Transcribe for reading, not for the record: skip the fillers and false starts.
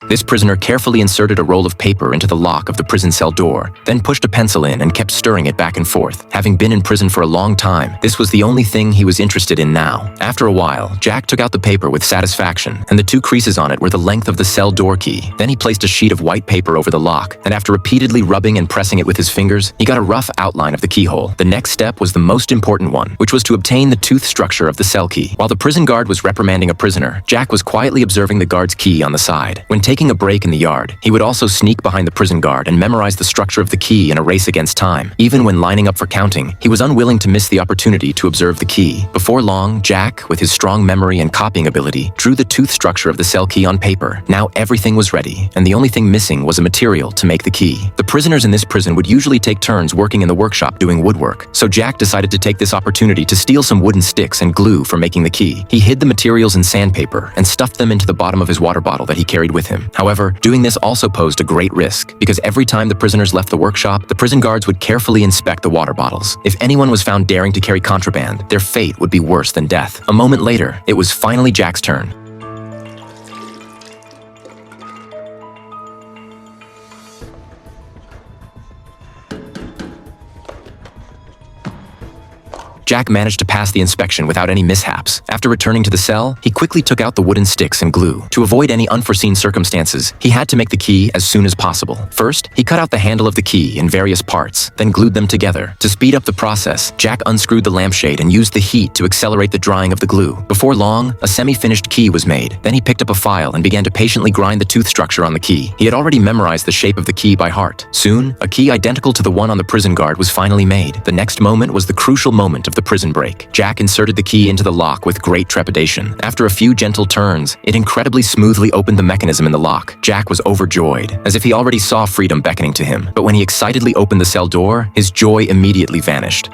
This prisoner carefully inserted a roll of paper into the lock of the prison cell door, then pushed a pencil in and kept stirring it back and forth. Having been in prison for a long time, this was the only thing he was interested in now. After a while, Jack took out the paper with satisfaction, and the two creases on it were the length of the cell door key. Then he placed a sheet of white paper over the lock, and after repeatedly rubbing and pressing it with his fingers, he got a rough outline of the keyhole. The next step was the most important one, which was to obtain the tooth structure of the cell key. While the prison guard was reprimanding a prisoner, Jack was quietly observing the guard's key on the side. When taking a break in the yard, he would also sneak behind the prison guard and memorize the structure of the key in a race against time. Even when lining up for counting, he was unwilling to miss the opportunity to observe the key. Before long, Jack, with his strong memory and copying ability, drew the tooth structure of the cell key on paper. Now everything was ready, and the only thing missing was a material to make the key. The prisoners in this prison would usually take turns working in the workshop doing woodwork, so Jack decided to take this opportunity to steal some wooden sticks and glue for making the key. He hid the materials in sandpaper and stuffed them into the bottom of his water bottle that he carried with him. However, doing this also posed a great risk, because every time the prisoners left the workshop, the prison guards would carefully inspect the water bottles. If anyone was found daring to carry contraband, their fate would be worse than death. A moment later, it was finally Jack's turn. Jack managed to pass the inspection without any mishaps. After returning to the cell, he quickly took out the wooden sticks and glue. To avoid any unforeseen circumstances, he had to make the key as soon as possible. First, he cut out the handle of the key in various parts, then glued them together. To speed up the process, Jack unscrewed the lampshade and used the heat to accelerate the drying of the glue. Before long, a semi-finished key was made. Then he picked up a file and began to patiently grind the tooth structure on the key. He had already memorized the shape of the key by heart. Soon, a key identical to the one on the prison guard was finally made. The next moment was the crucial moment of the prison break. Jack inserted the key into the lock with great trepidation. After a few gentle turns, it incredibly smoothly opened the mechanism in the lock. Jack was overjoyed, as if he already saw freedom beckoning to him. But when he excitedly opened the cell door, his joy immediately vanished.